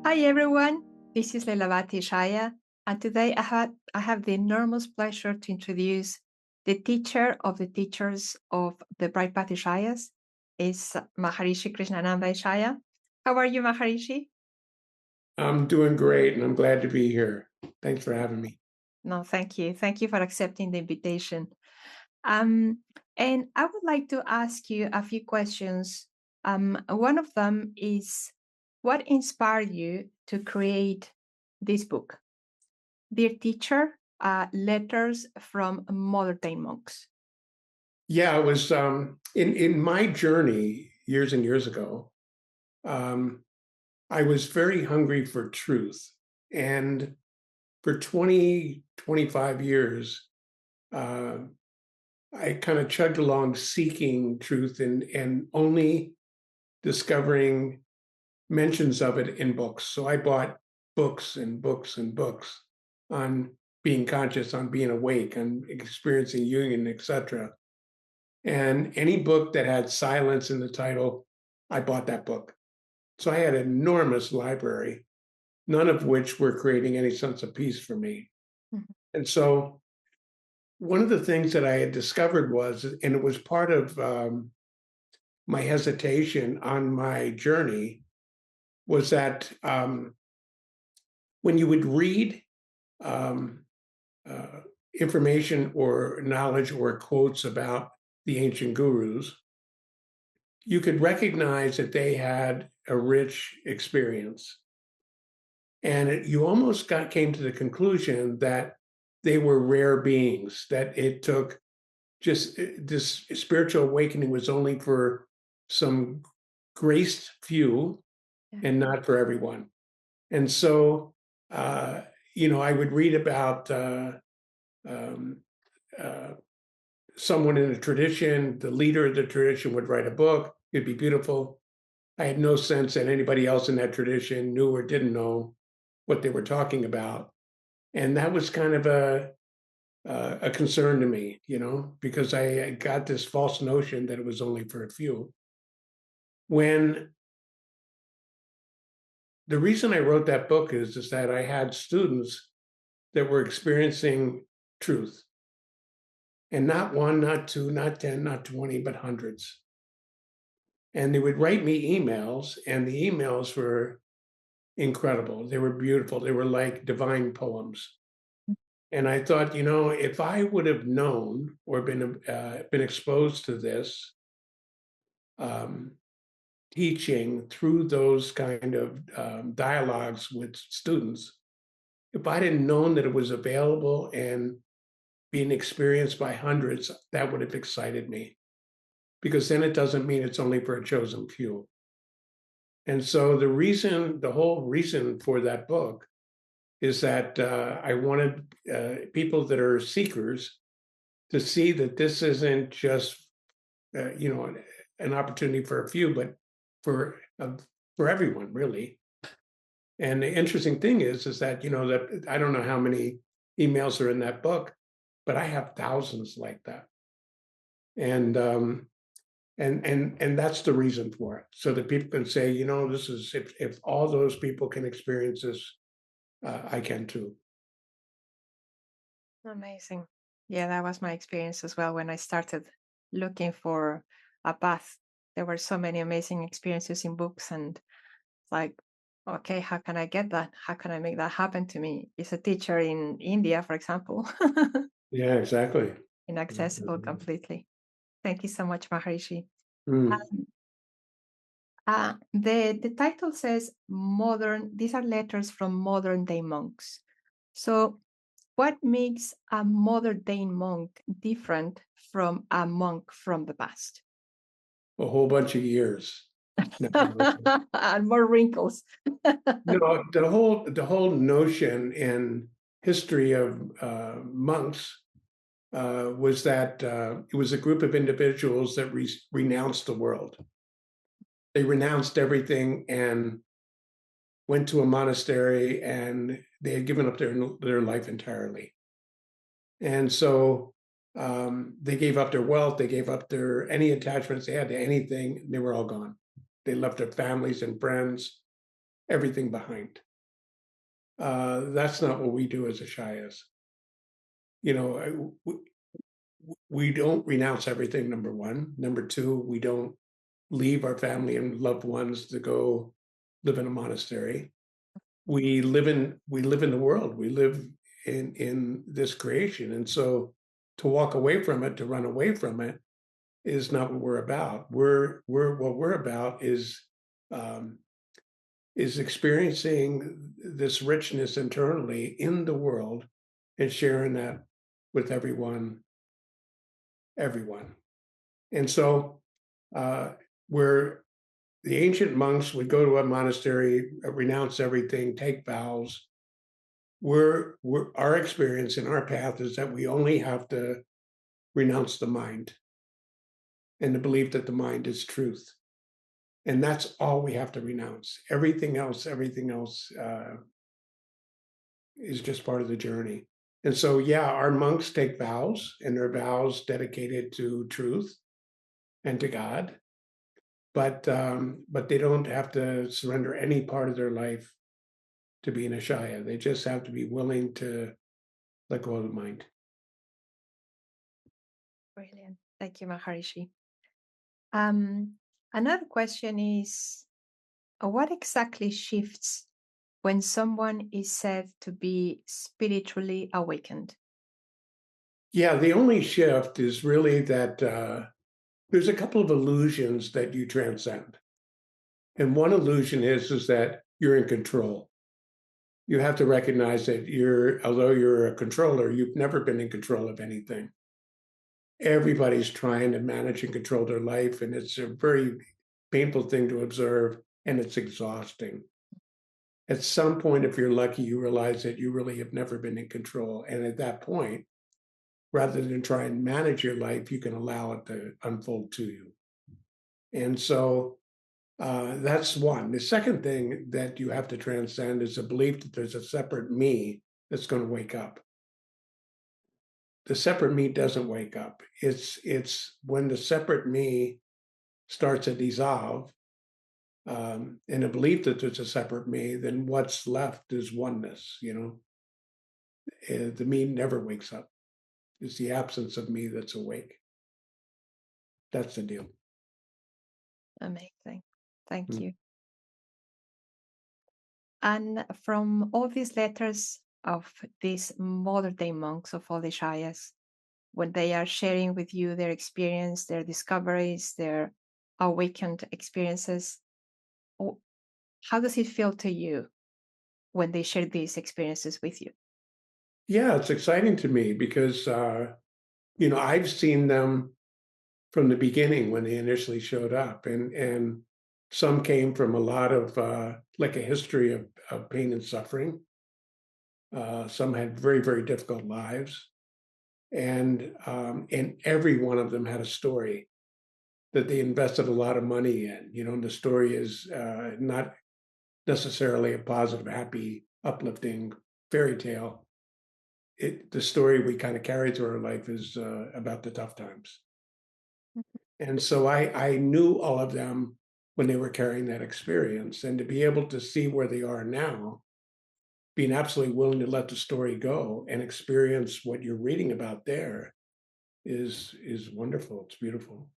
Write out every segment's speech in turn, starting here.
Hi everyone, this is Lelavati Ishaya, and today I have the enormous pleasure to introduce the teacher of the teachers of the Bright Path Ishayas, is Maharishi Krishnananda Ishaya. How are you, Maharishi? I'm doing great, and I'm glad to be here. Thanks for having me. No, thank you. Thank you for accepting the invitation. Um, and I would like to ask you a few questions. One of them is, what inspired you to create this book? Dear teacher, letters from modern day monks. Yeah, I was in my journey years and years ago. Um, I was very hungry for truth, and for 25 years, uh, I kind of chugged along seeking truth and only discovering mentions of it in books. So I bought books and books and books on being conscious, on being awake, on experiencing union, etc. And any book that had silence in the title, I bought that book. So I had an enormous library, none of which were creating any sense of peace for me. Mhm. And so one of the things that I had discovered was, and it was part of my hesitation on my journey, was that when you would read um, uh, information or knowledge or quotes about the ancient gurus, you could recognize that they had a rich experience. And you almost came to the conclusion that they were rare beings, that it took just this spiritual awakening was only for some graced few Yeah. and not for everyone. And so, uh, I would read about um, uh, someone in a tradition, the leader of the tradition would write a book, it'd be beautiful. I had no sense that anybody else in that tradition knew or didn't know what they were talking about. And that was kind of a concern to me, because I got this false notion that it was only for a few. When the reason I wrote that book is that I had students that were experiencing truth, and not one, not two, not 10, not 20, but hundreds. And they would write me emails, and the emails were incredible. They were beautiful. They were like divine poems. And I thought, if I would have known or been exposed to this um, teaching through those kind of dialogues with students, if I hadn't known that it was available and being experienced by hundreds, that would have excited me, because then it doesn't mean it's only for a chosen few. And so the whole reason for that book is that I wanted people that are seekers to see that this isn't just an opportunity for a few, but for uh, for everyone, really. And the interesting thing is that that I don't know how many emails are in that book, but I have thousands like that, and and that's the reason for it, so that people can say, this is if all those people can experience this, I can too. Amazing. Yeah, that was my experience as well when I started looking for a path. There were so many amazing experiences in books, and it's like, okay, how can I get that? How can I make that happen to me? Is a teacher in India, for example, Yeah, exactly. inaccessible completely. Thank you so much, Maharishi. Mm. The title says modern. These are letters from modern day monks. So, what makes a modern day monk different from a monk from the past? A whole bunch of years. No, And more wrinkles. no, the whole notion and history of monks was that it was a group of individuals that renounced the world. They renounced everything and went to a monastery, and they had given up their life entirely. And so they gave up their wealth, they gave up their any attachments they had to anything. They were all gone. They left their families and friends. everything behind. That's not what we do as Ishayas. You know, we don't renounce everything, number one. Number two, we don't leave our family and loved ones to go live in a monastery. We live in the world. We live in this creation. And so to walk away from it, to run away from it, is not what we're about. We're what we're about um, is experiencing this richness internally in the world and sharing that with everyone. And so, where the ancient monks would go to a monastery, renounce everything, take vows, we're our experience in our path is that we only have to renounce the mind and the belief that the mind is truth. And that's all we have to renounce. Everything else is just part of the journey. And so, yeah, our monks take vows, and they're vows dedicated to truth and to God. But they don't have to surrender any part of their life to be an Ishaya. They just have to be willing to let go of the mind. Brilliant. Thank you, Maharishi. Um, Another question is, what exactly shifts when someone is said to be spiritually awakened? Yeah, the only shift is really that there's a couple of illusions that you transcend. And one illusion is that you're in control. You have to recognize that although you're a controller, you've never been in control of anything. Everybody's trying to manage and control their life, and it's a very painful thing to observe, and it's exhausting. At some point, if you're lucky, you realize that you really have never been in control. And at that point, rather than try and manage your life, you can allow it to unfold to you. And so that's one. The second thing that you have to transcend is the belief that there's a separate me that's going to wake up. The separate me doesn't wake up. It's when the separate me starts to dissolve, and a belief that there's a separate me, then what's left is oneness. The me never wakes up. It's the absence of me that's awake. That's the deal. Amazing. Thank Mm. you. And from all these letters of these modern day monks of all the Shayas, when they are sharing with you their experience, their discoveries, their awakened experiences, how does it feel to you when they share these experiences with you? Yeah, it's exciting to me because I've seen them from the beginning when they initially showed up, and some came from a lot of like a history of pain and suffering. Some had very, very difficult lives, and every one of them had a story that they invested a lot of money in. And the story is not necessarily a positive, happy, uplifting fairy tale. The story we kind of carry through our life is about the tough times. And so I knew all of them when they were carrying that experience, and to be able to see where they are now, being absolutely willing to let the story go and experience what you're reading about there is wonderful. It's beautiful.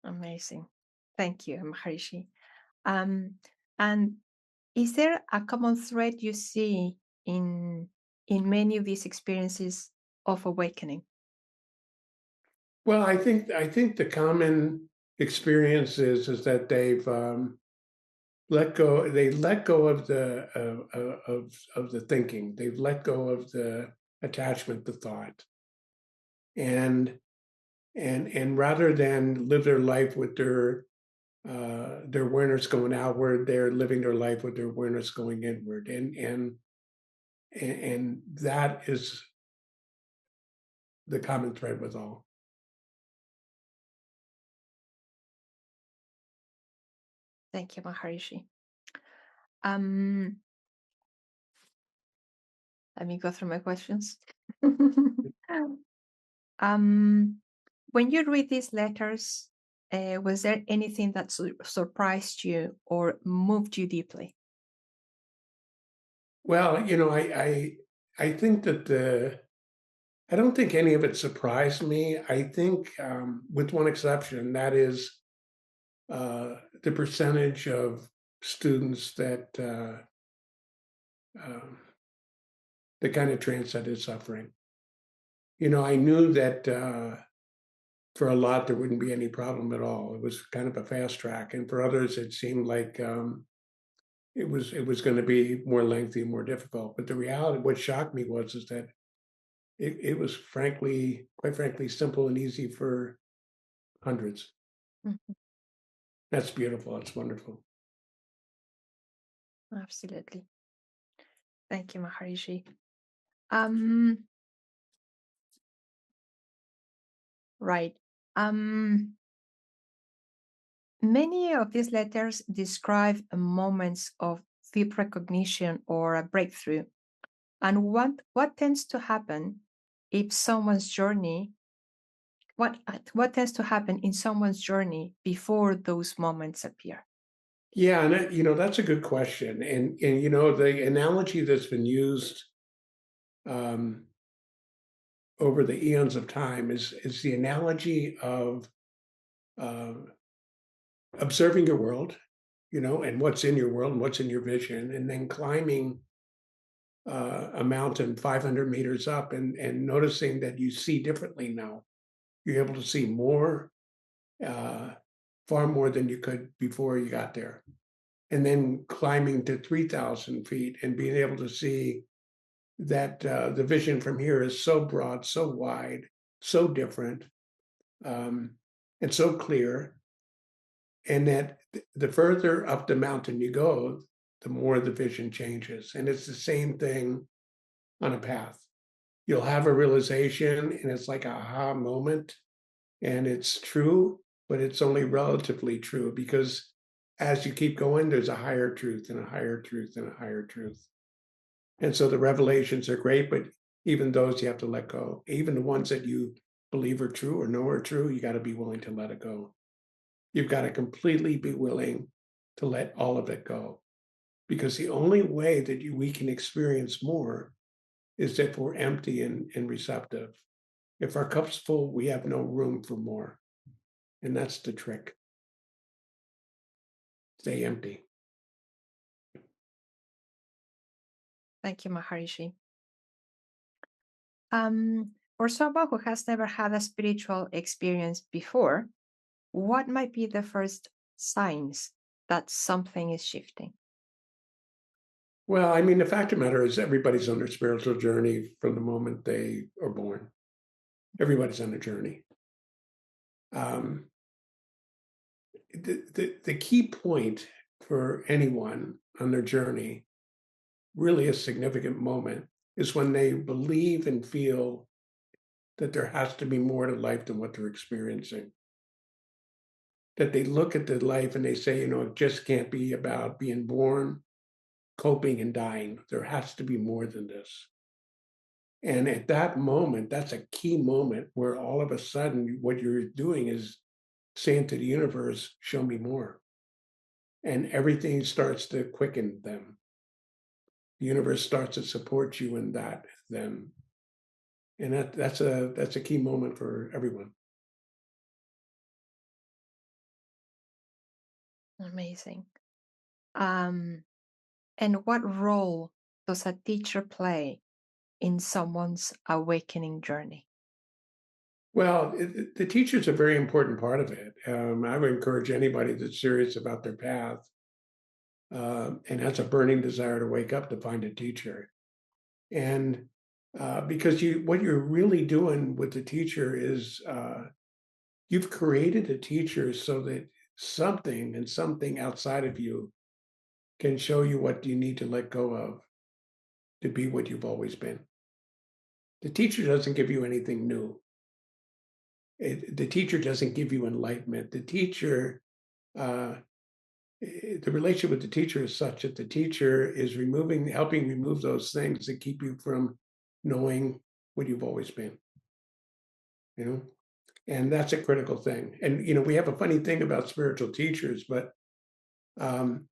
Amazing. Thank you, Maharishi. Um, and is there a common thread you see in many of these experiences of awakening? Well, I think the common experience is that they've let go. They let go of the thinking. They've let go of the attachment to thought, and and rather than live their life with their awareness going outward, they're living their life with their awareness going inward, and that is the common thread with all. Thank you, Maharishi. Um, Let me go through my questions. um, when you read these letters, Was there anything that surprised you or moved you deeply? Well, I think that I don't think any of it surprised me. I think, with one exception, that is the percentage of students um, that kind of transcended suffering. I knew that for a lot there wouldn't be any problem at all. It was kind of a fast track, and for others it seemed like it was going to be more lengthy, more difficult. But the reality, what shocked me was is that it was quite frankly, simple and easy for hundreds. Mhm. That's beautiful. That's wonderful. Absolutely. Thank you, Maharishi. Um, right. Um, Many of these letters describe moments of deep recognition or a breakthrough. And what tends to happen if someone's journey, what tends to happen in someone's journey before those moments appear? Yeah, and that's a good question. And the analogy that's been used um, over the eons of time is the analogy of uh, observing your world, and what's in your world and what's in your vision, and then climbing a mountain 500 meters up and noticing that you see differently now. You're able to see more, uh, far more than you could before you got there. And then climbing to 3,000 feet and being able to see that the vision from here is so broad, so wide, so different, um, and so clear. And that the further up the mountain you go, the more the vision changes. And it's the same thing on a path. You'll have a realization, and it's like a aha moment, and it's true, but it's only relatively true because as you keep going, there's a higher truth and a higher truth and a higher truth. And so the revelations are great, but even those you have to let go. Even the ones that you believe are true or know are true, you got to be willing to let it go. You've got to completely be willing to let all of it go. Because the only way that we can experience more is if we're empty and receptive. If our cup's full, we have no room for more. And that's the trick. Stay empty. Thank you, Maharishi. For someone who has never had a spiritual experience before, what might be the first signs that something is shifting? Well, I mean, the fact of the matter is everybody's on their spiritual journey from the moment they are born. Everybody's on a journey. Um, the key point for anyone on their journey, really a significant moment, is when they believe and feel that there has to be more to life than what they're experiencing. That they look at the life and they say, it just can't be about being born, coping, and dying. There has to be more than this. And at that moment, that's a key moment where all of a sudden what you're doing is saying to the universe, show me more. And everything starts to quicken them. The universe starts to support you in that then. And that's a key moment for everyone. Amazing. Um, and what role does a teacher play in someone's awakening journey? Well, the teacher's a very important part of it. I would encourage anybody that's serious about their path and has a burning desire to wake up to find a teacher. And because what you're really doing with the teacher is you've created a teacher so that something outside of you can show you what you need to let go of to be what you've always been. The teacher doesn't give you anything new. The teacher doesn't give you enlightenment. Uh, the relationship with the teacher is such that the teacher is helping remove those things that keep you from knowing what you've always been. You know, And that's a critical thing. And, we have a funny thing about spiritual teachers, um,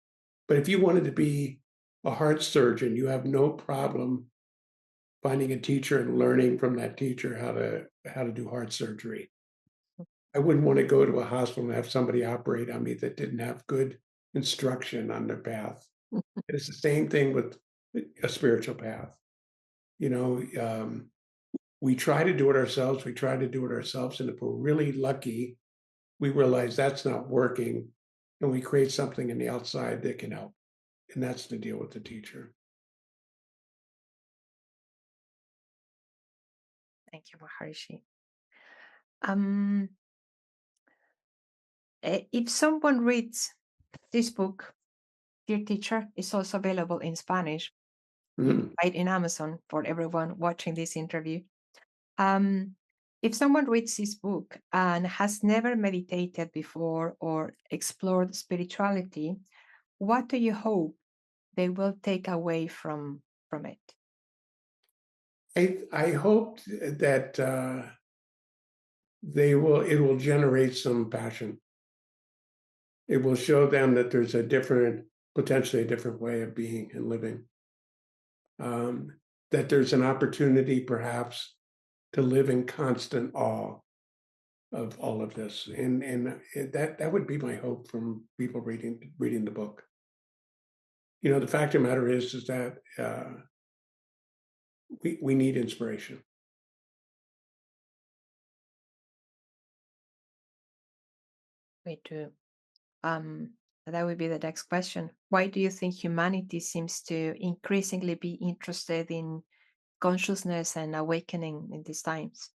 but if you wanted to be a heart surgeon, you have no problem finding a teacher and learning from that teacher how to do heart surgery. I wouldn't want to go to a hospital and have somebody operate on me that didn't have good instruction on their path. It's the same thing with a spiritual path. You know, we try to do it ourselves. We try to do it ourselves. And if we're really lucky, we realize that's not working. And we create something in the outside that can help. And that's the deal with the teacher. Thank you, Maharishi. Um, if someone reads this book, Dear Teacher, is also available in Spanish, Mhm. right in Amazon for everyone watching this interview. If someone reads this book and has never meditated before or explored spirituality, what do you hope they will take away from it? I hope that it will generate some passion. It will show them that there's potentially a different way of being and living. That there's an opportunity perhaps to live in constant awe of all of this. And that would be my hope from people reading the book. The fact of the matter is that we need inspiration. We do. Um, that would be the next question. Why do you think humanity seems to increasingly be interested in consciousness and awakening in these times?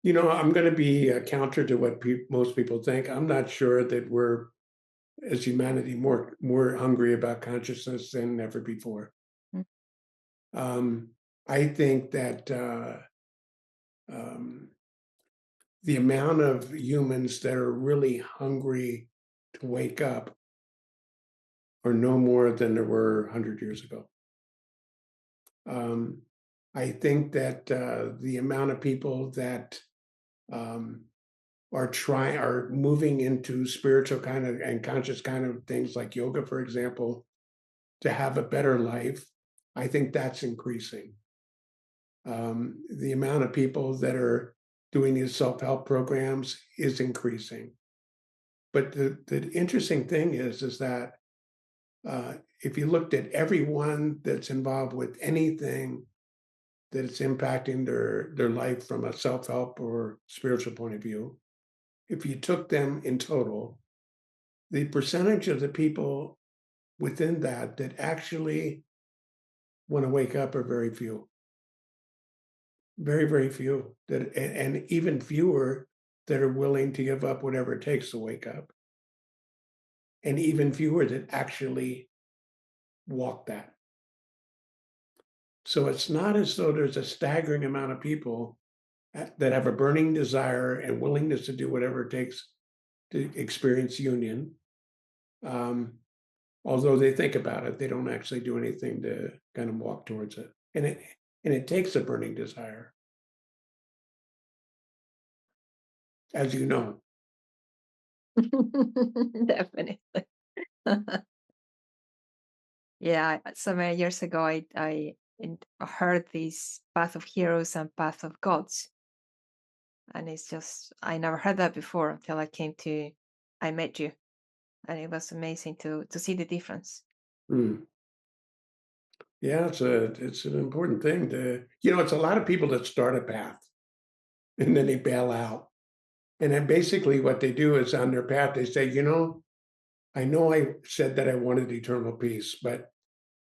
I'm going to be counter to what most people think. I'm not sure that we're, as humanity, more hungry about consciousness than ever before. Mm. I think that um, the amount of humans that are really hungry to wake up are no more than there were 100 years ago. I think that the amount of people that um, are moving into spiritual kind of and conscious kind of things like yoga, for example, to have a better life, I think that's increasing. The amount of people that are doing these self-help programs is increasing. But the interesting thing is that if you looked at everyone that's involved with anything that it's impacting their life from a self-help or spiritual point of view, if you took them in total, the percentage of the people within that actually want to wake up are very few. Very, very few. And even fewer that are willing to give up whatever it takes to wake up. And even fewer that actually walk that. So it's not as though there's a staggering amount of people that have a burning desire and willingness to do whatever it takes to experience union. Although they think about it, they don't actually do anything to kind of walk towards it. And it takes a burning desire, as you know. Definitely. Yeah, so many years ago, heard this Path of Heroes and Path of Gods, and it's just I never heard that before until I met you, and it was amazing to see the difference. Hmm. Yeah, it's an important thing it's a lot of people that start a path and then they bail out. And then basically what they do is on their path, they say, I know I said that I wanted eternal peace, but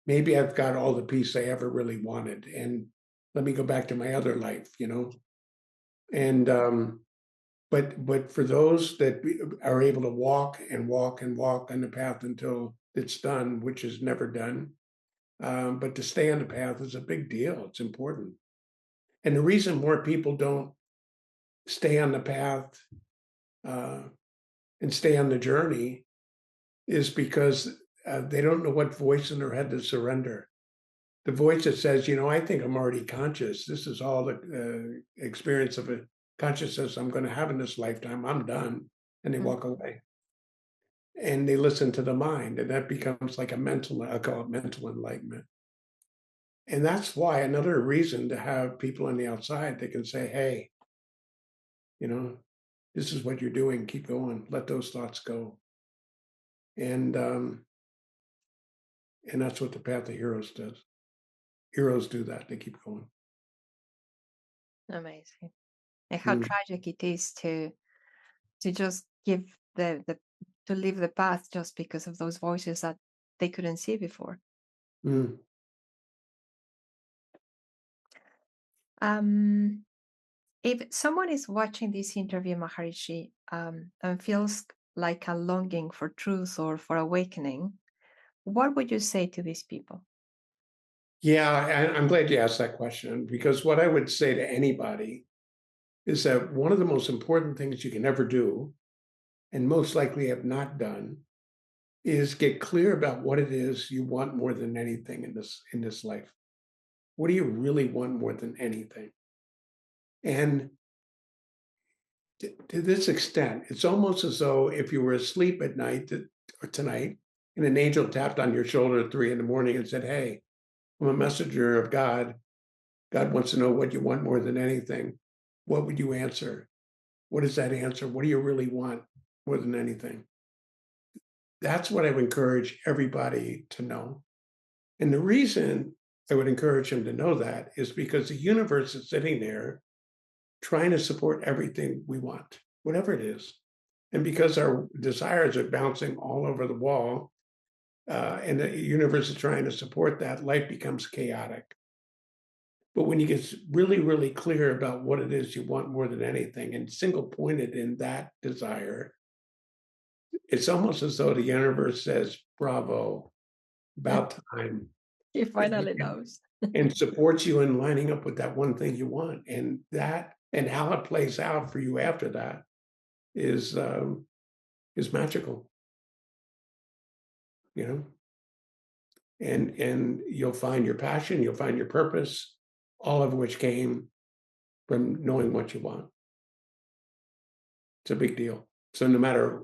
maybe I've got all the peace I ever really wanted. And let me go back to my other life. And but for those that are able to walk and walk and walk on the path until it's done, which is never done, but to stay on the path is a big deal. It's important. And the reason more people don't stay on the path uh, and stay on the journey is because they don't know what voice in their head to surrender. The voice that says, I think I'm already conscious. This is all the experience of it. consciousness I'm going to have in this lifetime. I'm done. And they Mm. walk away. And they listen to the mind. And that becomes like a mental, I call it mental enlightenment. And that's why another reason to have people on the outside that can say, hey, you know, this is what you're doing. Keep going. Let those thoughts go. And um, and that's what the Path of Heroes does. Heroes do that. They keep going. Amazing. And how Mm, tragic it is to just give the to leave the path just because of those voices that they couldn't see before. mm. Um, if someone is watching this interview, Maharishi, and feels like a longing for truth or for awakening, what would you say to these people? Yeah, I'm glad you asked that question because what I would say to anybody is that one of the most important things you can ever do, and most likely have not done, is get clear about what it is you want more than anything in this life. What do you really want more than anything? And to this extent, it's almost as though if you were asleep at night or tonight, and an angel tapped on your shoulder at 3 in the morning and said, "Hey, I'm a messenger of God. God wants to know what you want more than anything." What would you answer? What is that answer? What do you really want more than anything? That's what I would encourage everybody to know. And the reason I would encourage them to know that is because the universe is sitting there trying to support everything we want, whatever it is. And because our desires are bouncing all over the wall, and the universe is trying to support that, life becomes chaotic. But when you get really, really clear about what it is you want more than anything and single pointed in that desire, it's almost as though the universe says, bravo, about time. He finally knows. And supports you in lining up with that one thing you want. And that and how it plays out for you after that is is magical, you know. And you'll find your passion, you'll find your purpose, all of which came from knowing what you want. It's a big deal. So no matter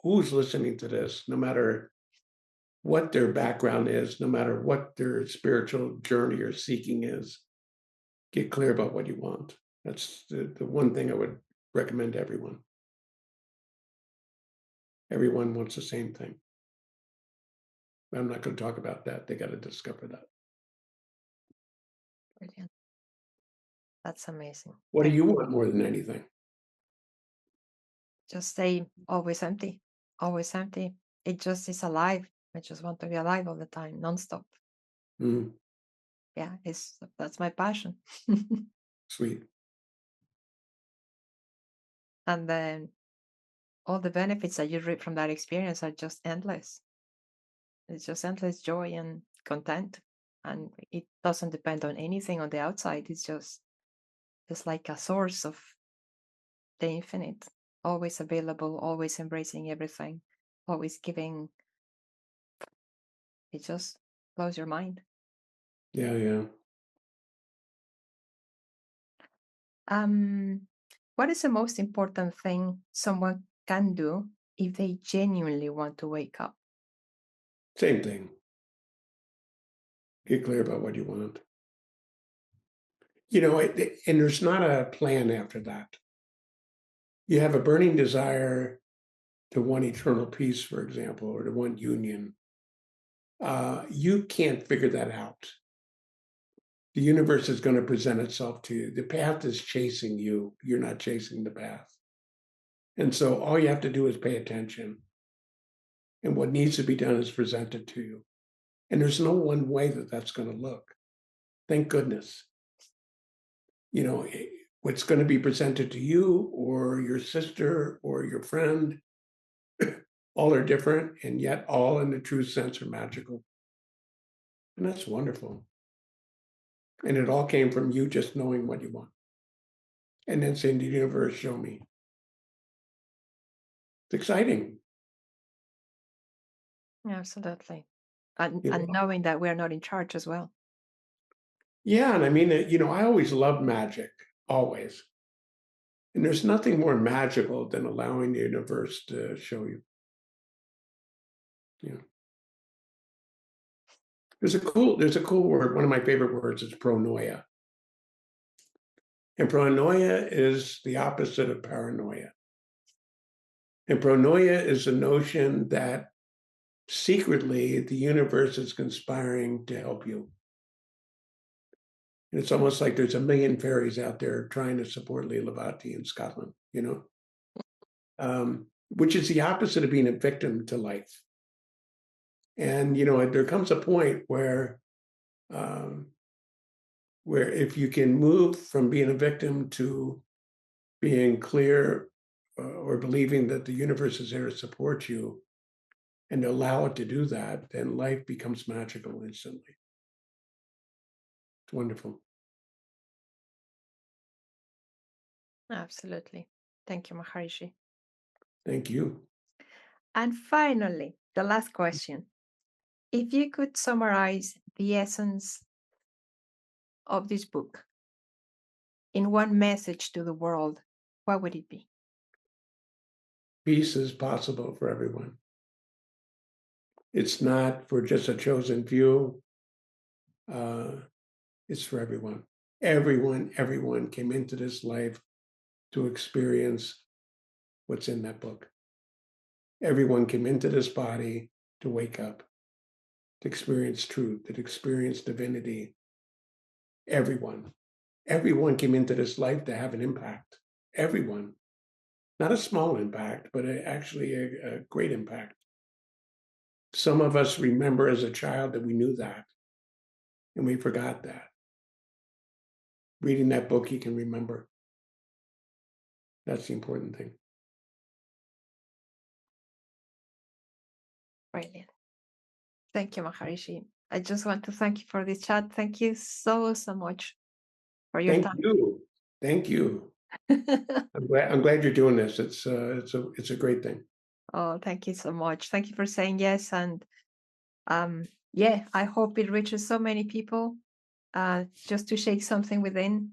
who's listening to this, no matter what their background is, no matter what their spiritual journey or seeking is, get clear about what you want. That's the one thing I would recommend to everyone. Everyone wants the same thing. I'm not going to talk about that. They got to discover that. Brilliant. That's amazing. What do Thank you you. want more than anything? Just stay always empty, always empty. It just is alive. I just want to be alive all the time, nonstop. Mm, Yeah, it's that's my passion. sweet. And then all the benefits that you reap from that experience are just endless. It's just endless joy and content. And it doesn't depend on anything on the outside. It's like a source of the infinite, always available, always embracing everything, always giving. It just blows your mind. Yeah, yeah. Um, what is the most important thing someone can do if they genuinely want to wake up? Same thing. Get clear about what you want. You know, and there's not a plan after that. You have a burning desire to want eternal peace, for example, or to want union. You can't figure that out. The universe is going to present itself to you. The path is chasing you. You're not chasing the path. And so all you have to do is pay attention. And what needs to be done is presented to you. And there's no one way that that's going to look. Thank goodness. You know, what's going to be presented to you or your sister or your friend, all are different, and yet all in the true sense are magical. And that's wonderful. And it all came from you just knowing what you want. And then saying to the universe, show me. It's exciting. Absolutely. And, You and know? knowing that we're not in charge as well. Yeah. And I mean, you know, I always loved magic, always. And there's nothing more magical than allowing the universe to show you. Yeah. There's a cool word. One of my favorite words is pronoia. And pronoia is the opposite of paranoia. And pronoia is the notion that secretly the universe is conspiring to help you. And it's almost like there's a million fairies out there trying to support Leelavati in Scotland, which is the opposite of being a victim to life. And there comes a point um, where if you can move from being a victim to being clear or believing that the universe is there to support you and allow it to do that, then life becomes magical instantly. It's wonderful. Absolutely. Thank you, Maharishi. Thank you. And finally, the last question. If you could summarize the essence of this book in one message to the world, what would it be? Peace is possible for everyone. It's not for just a chosen few. It's for everyone. Everyone came into this life to experience what's in that book. Everyone came into this body to wake up, to experience truth, to experience divinity. Everyone came into this life to have an impact. Everyone. Not a small impact, but actually a great impact. Some of us remember as a child that we knew that, and we forgot that. Reading that book, you can remember. That's the important thing. Brilliant. Thank you, Maharishi. I just want to thank you for this chat. Thank you so, so much for your Thank time. you. Thank you. I'm glad you're doing this. It's a great thing. Oh, thank you so much. Thank you for saying yes. And yeah, I hope it reaches so many people. Just to shake something within.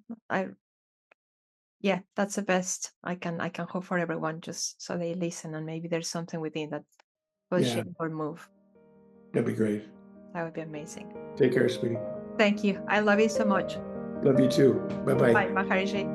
Yeah, that's the best I can hope for everyone, just so they listen and maybe there's something within that will Yeah, shake or move. that'd be great. That would be amazing. Take care, sweetie. Thank you. I love you so much. Love you too. Bye-bye. Bye, Maharishi.